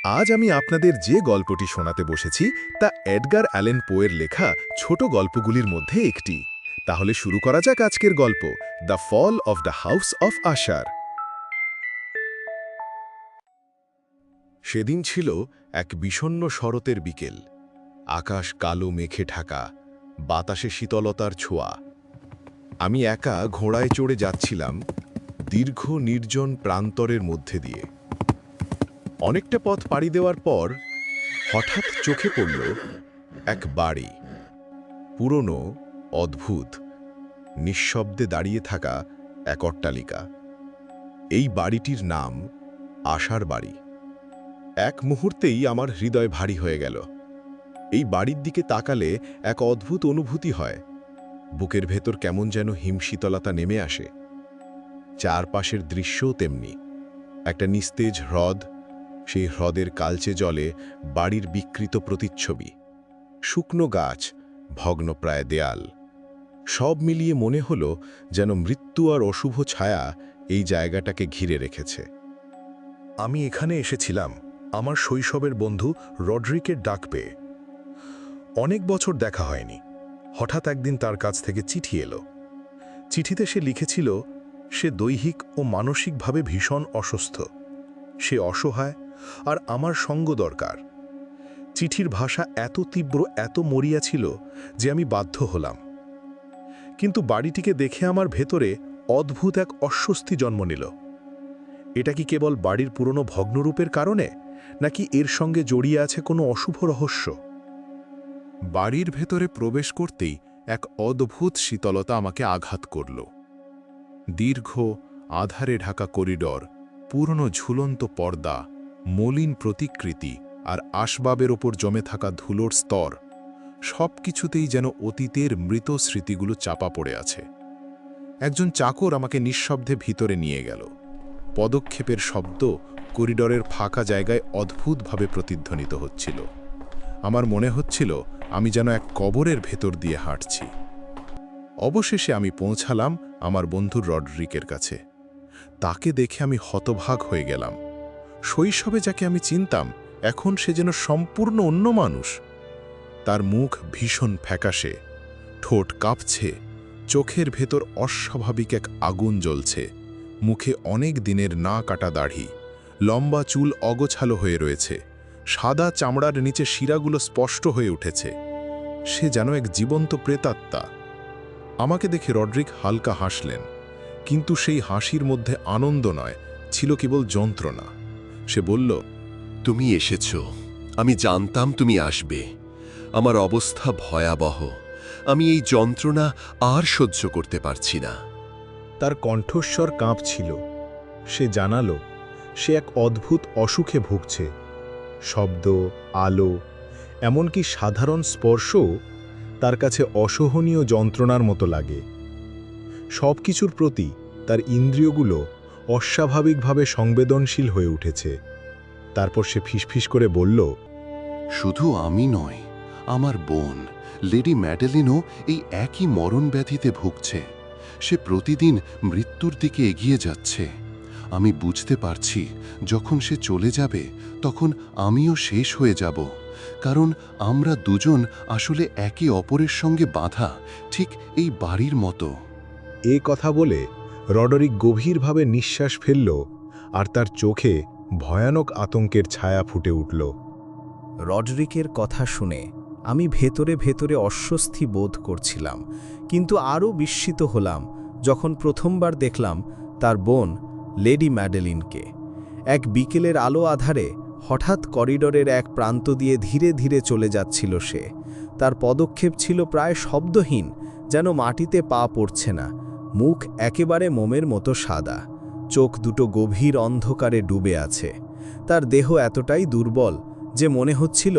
আজ আমি আপনাদের যে গল্পটি শোনাতে বসেছি তা এডগার অ্যালেন পোয়ের লেখা ছোট গল্পগুলির মধ্যে একটি। তাহলে শুরু করা যাক আজকের গল্প, the fall of the house of Usher. সেদিন ছিল এক বিষণ্ণ শরতের বিকেল। আকাশ কালো মেঘে ঢাকা, বাতাসে শীতলতার ছোঁয়া। আমি একা ঘোড়ায় চড়ে যাচ্ছিলাম দীর্ঘ নির্জন প্রান্তরের মধ্যে দিয়ে। অনেকটা পথ পাড়ি দেওয়ার পর হঠাৎ চোখে পড়ল এক বাড়ি, পুরনো, অদ্ভুত, নিঃশব্দে দাঁড়িয়ে থাকা এক অট্টালিকা। এই বাড়িটির নাম আশার বাড়ি। এক মুহূর্তেই আমার হৃদয় ভারী হয়ে গেল। এই বাড়ির দিকে তাকালে এক অদ্ভুত অনুভূতি হয়। বুকের ভেতর কেমন যেন হিমশীতলতা নেমে আসে। চারপাশের দৃশ্যও তেমনি। একটা নিস্তেজ হ্রদ, সেই হ্রদের কালচে জলে বাড়ির বিকৃত প্রতিচ্ছবি, শুকনো গাছ, ভগ্নপ্রায় দেয়াল। সব মিলিয়ে মনে হলো যেন মৃত্যু আর অশুভ ছায়া এই জায়গাটাকে ঘিরে রেখেছে। আমি এখানে এসেছিলাম আমার শৈশবের বন্ধু রড্রিকের ডাক পেয়ে। অনেক বছর দেখা হয়নি। হঠাৎ একদিন তার কাছ থেকে চিঠি এলো। চিঠিতে সে লিখেছিল সে দৈহিক ও মানসিকভাবে ভীষণ অসুস্থ, সে অসহায় আর আমার সঙ্গ দরকার। চিঠির ভাষা এত তীব্র, এত মরিয়া ছিল যে আমি বাধ্য হলাম। কিন্তু বাড়িটিকে দেখে আমার ভেতরে অদ্ভুত এক অস্বস্তি জন্ম নিল। এটা কি কেবল বাড়ির পুরনো ভগ্নরূপের কারণে, নাকি এর সঙ্গে জড়িয়ে আছে কোনো অশুভ রহস্য? বাড়ির ভেতরে প্রবেশ করতেই এক অদ্ভুত শীতলতা আমাকে আঘাত করল। দীর্ঘ, আধারে ঢাকা করিডর, পুরনো ঝুলন্ত পর্দা, মলিন প্রতিকৃতি আর আসবাবের ওপর জমে থাকা ধুলোর স্তর, সব কিছুতেই যেন অতীতের মৃত স্মৃতিগুলো চাপা পড়ে আছে। একজন চাকর আমাকে নিঃশব্দে ভিতরে নিয়ে গেল। পদক্ষেপের শব্দ করিডরের ফাঁকা জায়গায় অদ্ভুতভাবে প্রতিধ্বনিত হচ্ছিল। আমার মনে হচ্ছিল আমি যেন এক কবরের ভেতর দিয়ে হাঁটছি। অবশেষে আমি পৌঁছালাম আমার বন্ধু রড্রিকের কাছে। তাকে দেখে আমি হতভাগ হয়ে গেলাম। শৈশবে যাকে আমি চিনতাম, এখন সে যেন সম্পূর্ণ অন্য মানুষ। তার মুখ ভীষণ ফ্যাকাশে, ঠোঁট কাঁপছে, চোখের ভেতর অস্বাভাবিক এক আগুন জ্বলছে। মুখে অনেক দিনের না কাটা দাড়ি, লম্বা চুল অগোছালো হয়ে রয়েছে, সাদা চামড়ার নিচে শিরাগুলো স্পষ্ট হয়ে উঠেছে। সে যেন এক জীবন্ত প্রেতাত্মা। আমাকে দেখে রড্রিক হালকা হাসলেন, কিন্তু সেই হাসির মধ্যে আনন্দ নয়, ছিল কেবল যন্ত্রণা। সে বলল, তুমি এসেছ, আমি জানতাম তুমি আসবে। আমার অবস্থা ভয়াবহ, আমি এই যন্ত্রণা আর সহ্য করতে পারছি না। তার কণ্ঠস্বর কাঁপছিল। সে জানালো সে এক অদ্ভুত অসুখে ভুগছে। শব্দ, আলো, এমনকি সাধারণ স্পর্শও তার কাছে অসহনীয় যন্ত্রণার মতো লাগে। সব কিছুর প্রতি তার ইন্দ্রিয়গুলো অস্বাভাবিকভাবে সংবেদনশীল হয়ে উঠেছে। তারপর সে ফিসফিস করে বলল, শুধু আমি নয়, আমার বোন লেডি ম্যাডেলিনও এই একই মরণ ব্যাধিতে ভুগছে। সে প্রতিদিন মৃত্যুর দিকে এগিয়ে যাচ্ছে। আমি বুঝতে পারছি যখন সে চলে যাবে তখন আমিও শেষ হয়ে যাব, কারণ আমরা দুজন আসলে একে অপরের সঙ্গে বাঁধা, ঠিক এই বাড়ির মতো। এ কথা বলে রডরিক গভীরভাবে নিঃশ্বাস ফেলল, আর তার চোখে ভয়ানক আতঙ্কের ছায়া ফুটে উঠল। রডরিকের কথা শুনে আমি ভেতরে ভেতরে অস্বস্তি বোধ করছিলাম, কিন্তু আরও বিস্মিত হলাম যখন প্রথমবার দেখলাম তার বোন লেডি ম্যাডেলিনকে। এক বিকেলের আলো আধারে হঠাৎ করিডরের এক প্রান্ত দিয়ে ধীরে ধীরে চলে যাচ্ছিল সে। তার পদক্ষেপ ছিল প্রায় শব্দহীন, যেন মাটিতে পা পড়ছে না। মুখ একেবারে মোমের মতো সাদা, চোখ দুটো গভীর অন্ধকারে ডুবে আছে। তার দেহ এতটাই দুর্বল যে মনে হচ্ছিল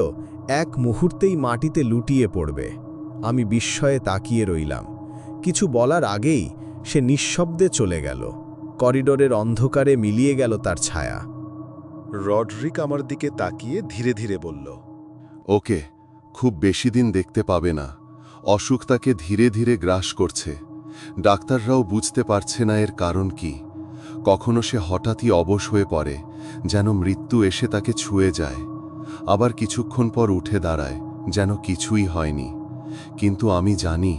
এক মুহূর্তেই মাটিতে লুটিয়ে পড়বে। আমি বিস্ময়ে তাকিয়ে রইলাম। কিছু বলার আগেই সে নিঃশব্দে চলে গেল। করিডোরের অন্ধকারে মিলিয়ে গেল তার ছায়া। রডরিক আমার দিকে তাকিয়ে ধীরে ধীরে বলল, ওকে খুব বেশি দিন দেখতে পাবে না। অসুখ তাকে ধীরে ধীরে গ্রাস করছে। ডাক্তাররাও বুঝতে পারছে না এর কারণ কি। কখনো সে হঠাৎই অবশ হয়ে পড়ে, যেন মৃত্যু এসে তাকে ছুঁয়ে যায়। আবার কিছুক্ষণ পর উঠে দাঁড়ায়, যেন কিছুই হয়নি। কিন্তু আমি জানি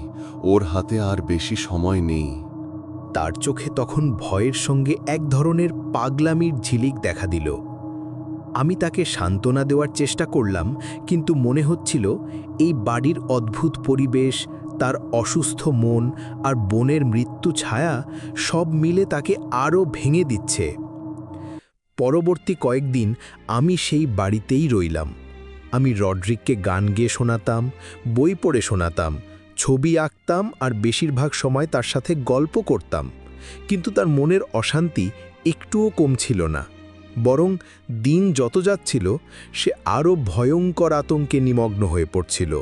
ওর হাতে আর বেশি সময় নেই। তার চোখে তখন ভয়ের সঙ্গে এক ধরনের পাগলামির ঝিলিক দেখা দিল। আমি তাকে সান্ত্বনা দেওয়ার চেষ্টা করলাম, কিন্তু মনে হচ্ছিল এই বাড়ির অদ্ভুত পরিবেশ, তার অসুস্থ মন আর বোনের মৃত্যু ছায়া সব মিলে তাকে আরও ভেঙে দিচ্ছে। পরবর্তী কয়েকদিন আমি সেই বাড়িতেই রইলাম। আমি রড্রিককে গান গেয়ে শোনাতাম, বই পড়ে শোনাতাম, ছবি আঁকতাম আর বেশিরভাগ সময় তার সাথে গল্প করতাম। কিন্তু তার মনের অশান্তি একটুও কমছিল না, বরং দিন যত যাচ্ছিল সে আরও ভয়ঙ্কর আতঙ্কে নিমগ্ন হয়ে পড়ছিল।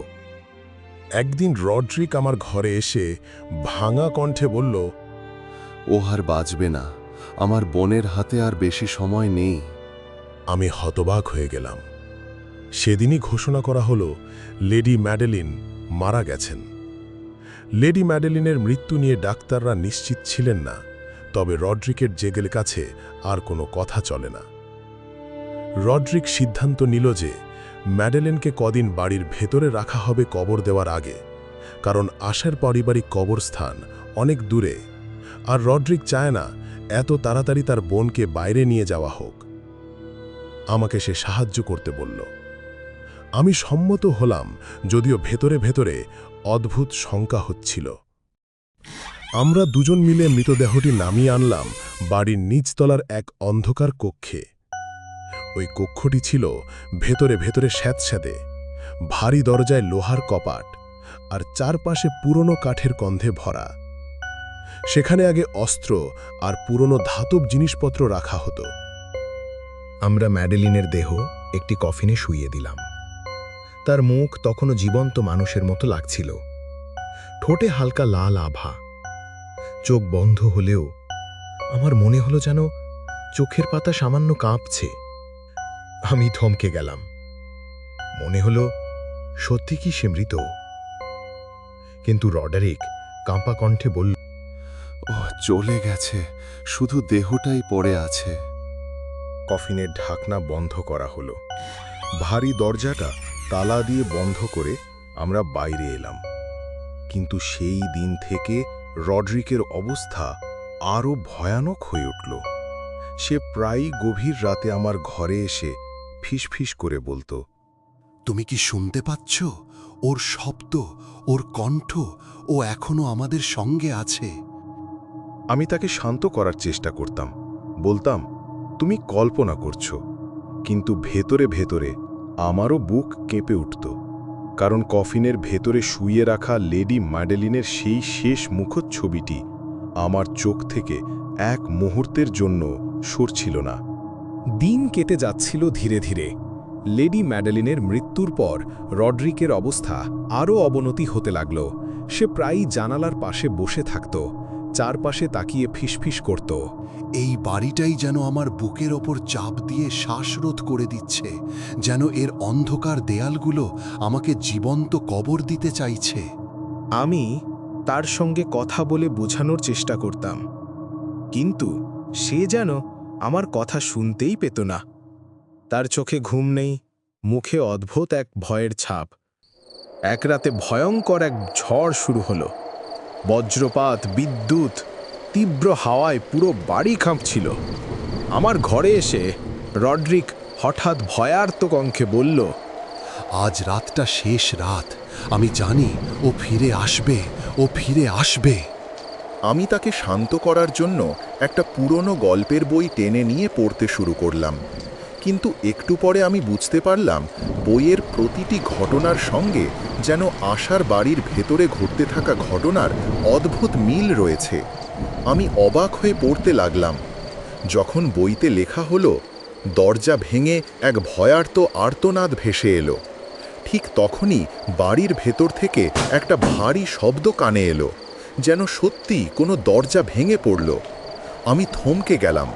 একদিন রড্রিক আমার ঘরে এসে ভাঙা কণ্ঠে বলল, ও আর বাঁচবে না, আমার বোনের হাতে আর বেশি সময় নেই। আমি হতবাক হয়ে গেলাম। সেদিনই ঘোষণা করা হলো লেডি ম্যাডেলিন মারা গেছেন। লেডি ম্যাডেলিনের মৃত্যু নিয়ে ডাক্তাররা নিশ্চিত ছিলেন না, তবে রড্রিকের জেগের কাছে আর কোনো কথা চলে না। রড্রিক সিদ্ধান্ত নিল যে ম্যাডেলিনকে কদিন বাড়ির ভেতরে রাখা হবে কবর দেওয়ার আগে, কারণ আশার পারিবারিক কবরস্থান অনেক দূরে, আর রড্রিক চায় না এত তাড়াতাড়ি তার বোনকে বাইরে নিয়ে যাওয়া হোক। আমাকে সে সাহায্য করতে বলল। আমি সম্মত হলাম, যদিও ভেতরে ভেতরে অদ্ভুত শঙ্কা হচ্ছিল। আমরা দুজন মিলে মৃতদেহটি নামিয়ে আনলাম বাড়ির নিচতলার এক অন্ধকার কক্ষে। ওই কক্ষটি ছিল ভেতরে ভেতরে স্যাঁতস্যাঁতে, ভারী দরজায় লোহার কপাট আর চারপাশে পুরনো কাঠের গন্ধে ভরা। সেখানে আগে অস্ত্র আর পুরনো ধাতব জিনিসপত্র রাখা হতো। আমরা ম্যাডেলিনের দেহ একটি কফিনে শুইয়ে দিলাম। তার মুখ তখনও জীবন্ত মানুষের মতো লাগছিল, ঠোঁটে হালকা লাল আভা। চোখ বন্ধ হলেও আমার মনে হলো যেন চোখের পাতা সামান্য কাঁপছে। আমি থমকে গেলাম। মনে হলো সত্যি কি সে মৃত? কিন্তু রডারিক কাঁপা কণ্ঠে বলল, ও চলে গেছে, শুধু দেহটাই পড়ে আছে। কফিনের ঢাকনা বন্ধ করা হলো। ভারী দরজাটা তালা দিয়ে বন্ধ করে আমরা বাইরে এলাম। কিন্তু সেই দিন থেকে রড্রিকের অবস্থা আরও ভয়ানক হয়ে উঠল। সে প্রায়ই গভীর রাতে আমার ঘরে এসে ফিসফিস করে বলতো, তুমি কি শুনতে পাচ্ছ? ওর শব্দ, ওর কণ্ঠ, ও এখনো আমাদের সঙ্গে আছে। আমি তাকে শান্ত করার চেষ্টা করতাম, বলতাম, তুমি কল্পনা করছো। কিন্তু ভেতরে ভেতরে আমারও বুক কেঁপে উঠত, কারণ কফিনের ভেতরে শুইয়ে রাখা লেডি ম্যাডেলিনের সেই শেষ মুখচ্ছবিটি আমার চোখ থেকে এক মুহূর্তের জন্য সরছিল না। দিন কেটে যাচ্ছিল ধীরে ধীরে। লেডি ম্যাডেলিনের মৃত্যুর পর রড্রিকের অবস্থা আরও অবনতি হতে লাগল। সে প্রায়ই জানালার পাশে বসে থাকত, চারপাশে তাকিয়ে ফিসফিস করত। এই বাড়িটাই যেন আমার বুকের ওপর চাপ দিয়ে শ্বাসরোধ করে দিচ্ছে, যেন এর অন্ধকার দেয়ালগুলো আমাকে জীবন্ত কবর দিতে চাইছে। আমি তার সঙ্গে কথা বলে বোঝানোর চেষ্টা করতাম, কিন্তু সে যেন আমার কথা শুনতেই পেত না। তার চোখে ঘুম নেই, মুখে অদ্ভুত এক ভয়ের ছাপ। এক রাতে ভয়ঙ্কর এক ঝড় শুরু হলো। বজ্রপাত, বিদ্যুৎ, তীব্র হাওয়ায় পুরো বাড়ি কাঁপছিল। আমার ঘরে এসে রড্রিক হঠাৎ ভয়ার্ত কণ্ঠে বলল, আজ রাতটা শেষ রাত, আমি জানি ও ফিরে আসবে, ও ফিরে আসবে। আমি তাকে শান্ত করার জন্য একটা পুরনো গল্পের বই টেনে নিয়ে পড়তে শুরু করলাম। কিন্তু একটু পরে আমি বুঝতে পারলাম বইয়ের প্রতিটি ঘটনার সঙ্গে যেন আশার বাড়ির ভেতরে ঘটতে থাকা ঘটনার অদ্ভুত মিল রয়েছে। আমি অবাক হয়ে পড়তে লাগলাম। যখন বইতে লেখা হলো দরজা ভেঙে এক ভয়ার্ত আর্তনাদ ভেসে এলো, ঠিক তখনই বাড়ির ভেতর থেকে একটা ভারী শব্দ কানে এলো, যেন সত্যি কোনো দরজা ভেঙে পড়ল। আমি থমকে গেলাম।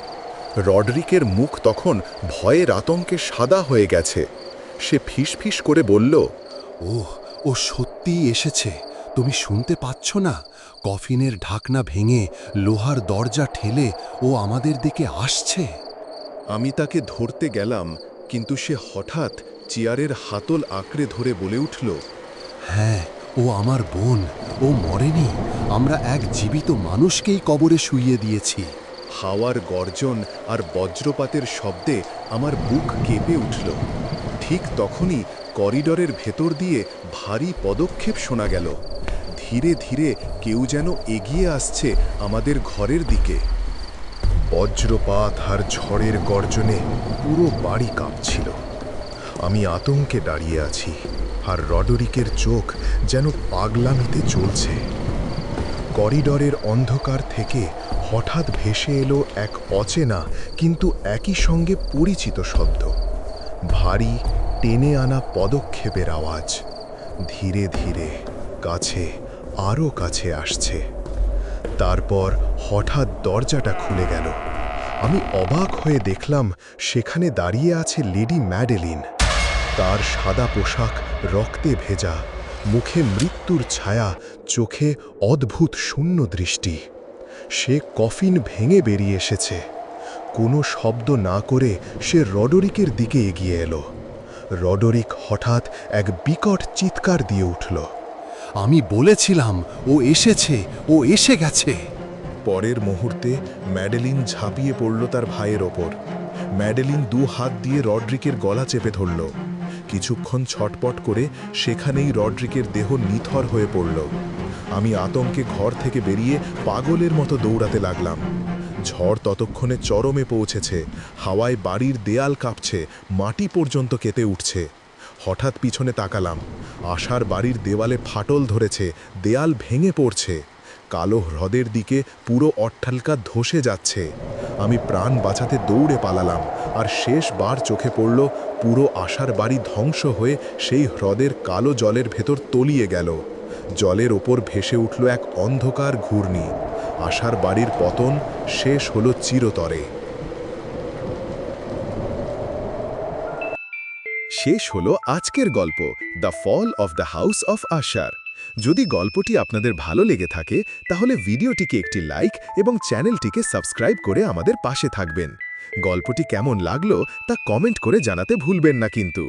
রড্রিকের মুখ তখন ভয়ের আতঙ্কে সাদা হয়ে গেছে। সে ফিসফিস করে বলল, ও সত্যিই এসেছে, তুমি শুনতে পাচ্ছ না? কফিনের ঢাকনা ভেঙে লোহার দরজা ঠেলে ও আমাদের দিকে আসছে। আমি তাকে ধরতে গেলাম, কিন্তু সে হঠাৎ চেয়ারের হাতল আঁকড়ে ধরে বলে উঠল, হ্যাঁ, ও আমার বোন। ও মরেনি। আমরা এক জীবিত মানুষকেই কবরে শুইয়ে দিয়েছি। হাওয়ার গর্জন আর বজ্রপাতের শব্দে আমার বুক কেঁপে উঠল। ঠিক তখনই করিডরের ভেতর দিয়ে ভারী পদক্ষেপ শোনা গেল। ধীরে ধীরে কেউ যেন এগিয়ে আসছে আমাদের ঘরের দিকে। বজ্রপাত আর ঝড়ের গর্জনে পুরো বাড়ি কাঁপছিল। আমি আতঙ্কে দাঁড়িয়ে আছি, আর রডরিকের চোখ যেন পাগলামিতে চলছে। করিডরের অন্ধকার থেকে হঠাৎ ভেসে এলো এক অচেনা কিন্তু একই সঙ্গে পরিচিত শব্দ। ভারী টেনে আনা পদক্ষেপের আওয়াজ ধীরে ধীরে কাছে, আরও কাছে আসছে। তারপর হঠাৎ দরজাটা খুলে গেল। আমি অবাক হয়ে দেখলাম সেখানে দাঁড়িয়ে আছে লেডি ম্যাডেলিন। তার সাদা পোশাক রক্তে ভেজা, মুখে মৃত্যুর ছায়া, চোখে অদ্ভুত শূন্য দৃষ্টি। সে কফিন ভেঙে বেরিয়ে এসেছে। কোনো শব্দ না করে সে রডরিকের দিকে এগিয়ে এলো। রডরিক হঠাৎ এক বিকট চিৎকার দিয়ে উঠল। আমি বলেছিলাম, ও এসেছে, ও এসে গেছে। পরের মুহূর্তে ম্যাডেলিন ঝাঁপিয়ে পড়ল তার ভাইয়ের ওপর। ম্যাডেলিন 2 হাত দিয়ে রডরিকের গলা চেপে ধরল। কিছুক্ষণ ছটপট করে সেখানেই রডরিকের দেহ নিথর হয়ে পড়ল। আমি আতঙ্কে ঘর থেকে বেরিয়ে পাগলের মতো দৌড়াতে লাগলাম। ঝড় ততক্ষণে চরমে পৌঁছেছে। হাওয়ায় বাড়ির দেয়াল কাঁপছে, মাটি পর্যন্ত কেঁপে উঠছে। হঠাৎ পিছনে তাকালাম। আশার বাড়ির দেওয়ালে ফাটল ধরেছে, দেয়াল ভেঙে পড়ছে। কালো হ্রদের দিকে পুরো অট্টালিকা ধসে যাচ্ছে। আমি প্রাণ বাঁচাতে দৌড়ে পালালাম, আর শেষবার চোখে পড়ল পুরো আশার বাড়ি ধ্বংস হয়ে সেই হ্রদের কালো জলের ভেতর তলিয়ে গেল। জলের ওপর ভেসে উঠল এক অন্ধকার ঘূর্ণি। আশার বাড়ির পতন শেষ হলো চিরতরে। শেষ হলো আজকের গল্প, the fall of the house of Usher. যদি গল্পটি আপনাদের ভালো লেগে থাকে তাহলে ভিডিওটিকে একটি লাইক এবং চ্যানেলটিকে সাবস্ক্রাইব করে আমাদের পাশে থাকবেন। গল্পটি কেমন লাগলো তা কমেন্ট করে জানাতে ভুলবেন না কিন্তু।